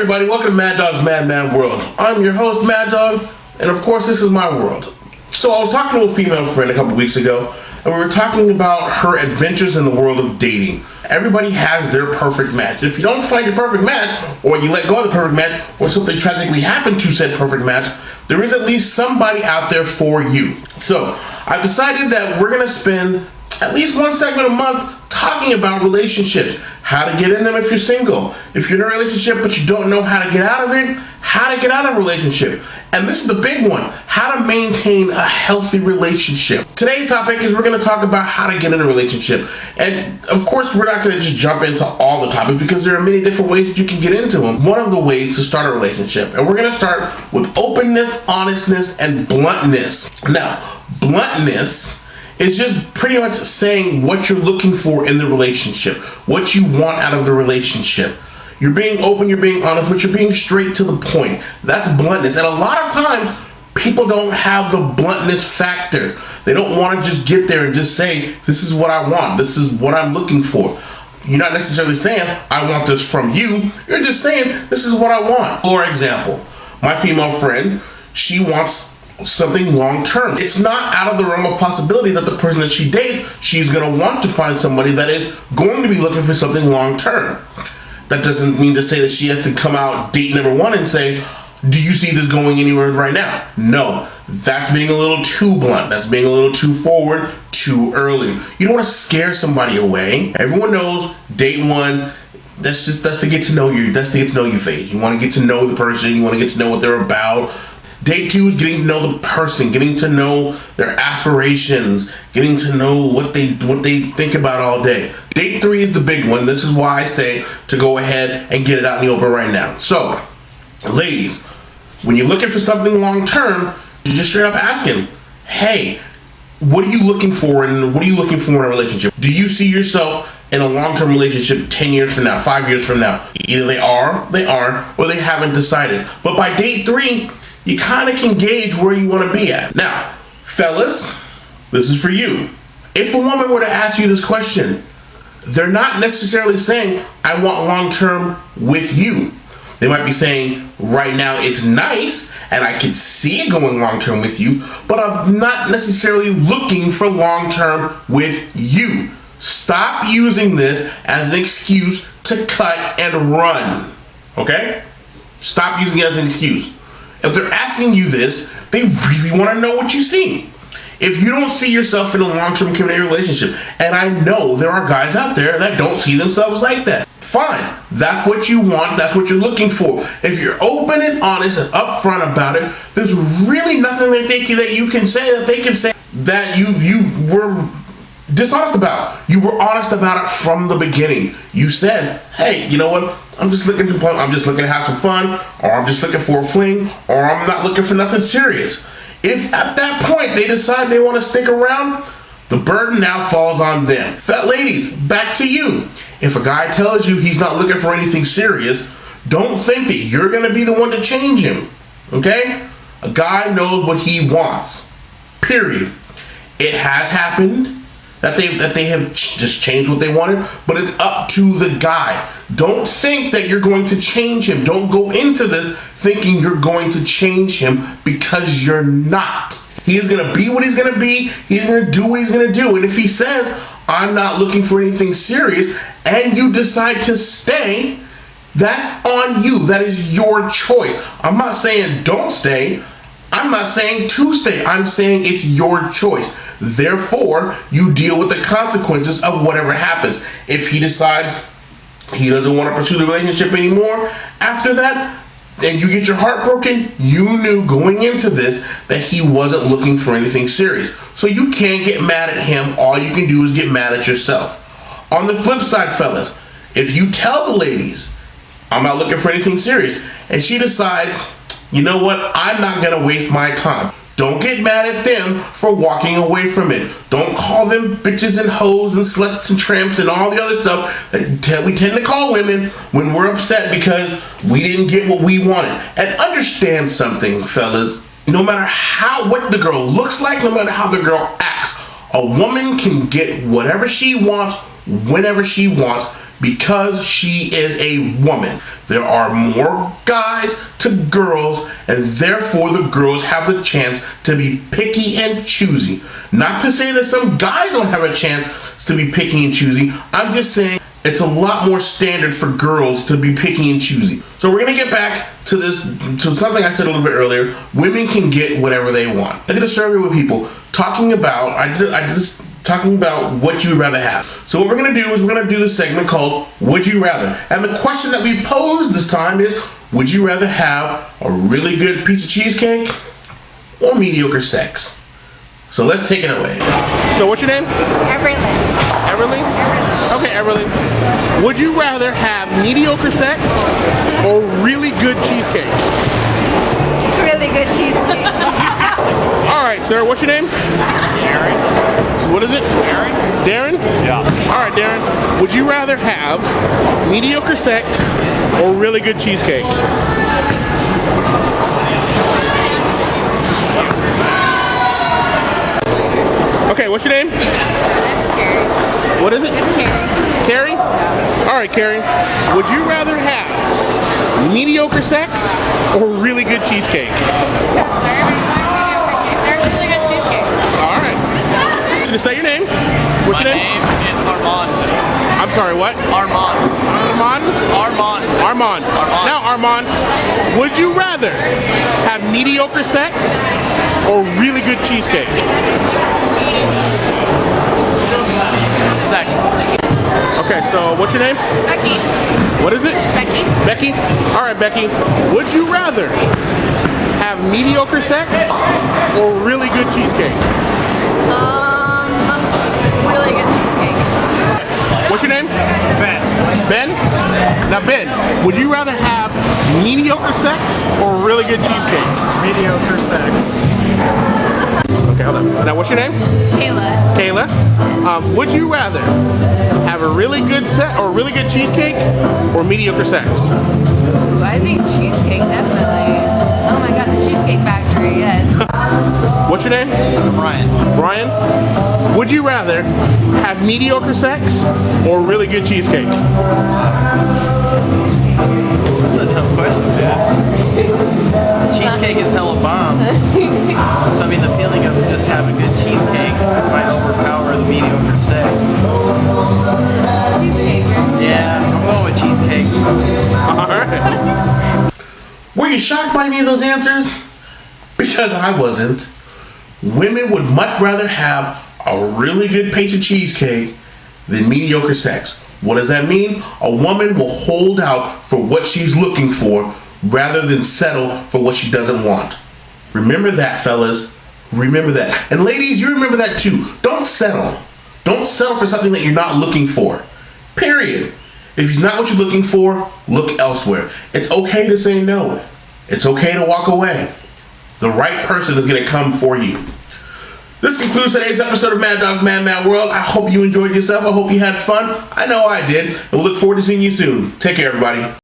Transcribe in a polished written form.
everybody, welcome to Mad Dawg's Mad Man World. I'm your host, Mad Dawg, and of course this is my world. So I was talking to a female friend a couple weeks ago, and we were talking about her adventures in the world of dating. Everybody has their perfect match. If you don't find your perfect match, or you let go of the perfect match, or something tragically happened to said perfect match, there is at least somebody out there for you. So I've decided that we're going to spend at least one segment a month talking about relationships, how to get in them if you're single, if you're in a relationship but you don't know how to get out of it, how to get out of a relationship. And this is the big one, how to maintain a healthy relationship. Today's topic is we're going to talk about how to get in a relationship. And of course, we're not going to just jump into all the topics because there are many different ways that you can get into them. One of the ways to start a relationship, and we're going to start with openness, honestness, and bluntness. Now, bluntness is just pretty much saying what you're looking for in the relationship, what you want out of the relationship. You're being open, you're being honest, but you're being straight to the point. That's bluntness. And a lot of times, people don't have the bluntness factor. They don't want to just get there and just say, this is what I want, this is what I'm looking for. You're not necessarily saying, I want this from you. You're just saying, this is what I want. For example, my female friend, she wants something long-term. It's not out of the realm of possibility that the person that she dates, she's going to want to find somebody that is going to be looking for something long-term. That doesn't mean to say that she has to come out date number one and say, do you see this going anywhere right now? No, that's being a little too blunt. That's being a little too forward, too early. You don't want to scare somebody away. Everyone knows date one, that's to get to know you. That's to get to know your face. You want to get to know the person. You want to get to know what they're about. Date two is getting to know the person, getting to know their aspirations, getting to know what they think about all day. Date three is the big one. This is why I say to go ahead and get it out in the open right now. So, ladies, when you're looking for something long term, you just straight up asking, hey, what are you looking for and what are you looking for in a relationship? Do you see yourself in a long-term relationship 10 years from now, 5 years from now? Either they are, they aren't, or they haven't decided. But by date three, you kind of can gauge where you want to be at. Now, fellas, this is for you. If a woman were to ask you this question, they're not necessarily saying, I want long-term with you. They might be saying, right now it's nice, and I can see it going long-term with you, but I'm not necessarily looking for long-term with you. Stop using this as an excuse to cut and run, okay? Stop using it as an excuse. If they're asking you this, they really want to know what you see. If you don't see yourself in a long-term committed relationship, and I know there are guys out there that don't see themselves like that, fine. That's what you want. That's what you're looking for. If you're open and honest and upfront about it, there's really nothing that you can say that they can say that you were dishonest about. You were honest about it from the beginning. You said, hey, you know what? I'm just looking to have some fun, or I'm just looking for a fling, or I'm not looking for nothing serious. If at that point they decide they want to stick around, the burden now falls on them. Ladies, back to you. If a guy tells you he's not looking for anything serious, don't think that you're going to be the one to change him. Okay? A guy knows what he wants. Period. It has happened that they have just changed what they wanted, but it's up to the guy. Don't think that you're going to change him. Don't go into this thinking you're going to change him, because you're not. He is going to be what he's going to be. He's going to do what he's going to do. And if he says, I'm not looking for anything serious, and you decide to stay, that's on you. That is your choice. I'm not saying don't stay. I'm not saying to stay. I'm saying it's your choice. Therefore, you deal with the consequences of whatever happens. If he decides he doesn't want to pursue the relationship anymore after that, and you get your heart broken, you knew going into this that he wasn't looking for anything serious. So you can't get mad at him. All you can do is get mad at yourself. On the flip side, fellas, if you tell the ladies, I'm not looking for anything serious, and she decides, you know what, I'm not going to waste my time. Don't get mad at them for walking away from it. Don't call them bitches and hoes and sluts and tramps and all the other stuff that we tend to call women when we're upset because we didn't get what we wanted. And understand something, fellas. No matter what the girl looks like, no matter how the girl acts, a woman can get whatever she wants, whenever she wants, because she is a woman. There are more guys to girls, and therefore the girls have the chance to be picky and choosy. Not to say that some guys don't have a chance to be picky and choosy. I'm just saying it's a lot more standard for girls to be picky and choosy. So we're gonna get back to this, to something I said a little bit earlier. Women can get whatever they want. I did a survey with people talking about, talking about what you would rather have. So what we're gonna do is we're gonna do this segment called Would You Rather? And the question that we posed this time is, would you rather have a really good piece of cheesecake or mediocre sex? So let's take it away. So what's your name? Everly. Everly? Okay, Everly. Would you rather have mediocre sex or really good cheesecake? Really good cheesecake. All right, sir. What's your name? Darren? What is it? Darren? Darren? Yeah. All right, Darren. Would you rather have mediocre sex or really good cheesecake? Okay, what's your name? That's Carrie. What is it? It's Carrie. Carrie? All right, Carrie. Would you rather have mediocre sex or really good cheesecake? Really good cheesecake. All right. Should I say your name? What's My your name? name is Armand. I'm sorry, what? Armand. Armand? Armand. Armand. Armand. Now, Armand, would you rather have mediocre sex or really good cheesecake? Sex. Okay, so what's your name? Becky. What is it? Becky. Becky? All right, Becky. Would you rather have mediocre sex or really good cheesecake? Really good cheesecake. What's your name? Ben. Ben? Now, Ben, would you rather have mediocre sex or really good cheesecake? Mediocre sex. Okay, hold on. Now, what's your name? Kayla. Kayla. Would you rather have a really good set or really good cheesecake or mediocre sex? I think cheesecake, definitely. Oh my god, the Cheesecake Factory, yes. What's your name? Brian. Brian. Would you rather have mediocre sex or really good cheesecake? That's a tough question, man. Cheesecake is hella bomb. So I mean, the feeling of just having good cheesecake might overpower the mediocre sex. Cheesecake. Yeah, I'm going with cheesecake. All right. Were you shocked by any of those answers? Because I wasn't. Women would much rather have a really good piece of cheesecake than mediocre sex. What does that mean? A woman will hold out for what she's looking for rather than settle for what she doesn't want. Remember that, fellas. Remember that. And ladies, you remember that too. Don't settle. Don't settle for something that you're not looking for. Period. If it's not what you're looking for, look elsewhere. It's okay to say no. It's okay to walk away. The right person is going to come for you. This concludes today's episode of Mad Dog Mad World. I hope you enjoyed yourself. I hope you had fun. I know I did. And we'll look forward to seeing you soon. Take care, everybody.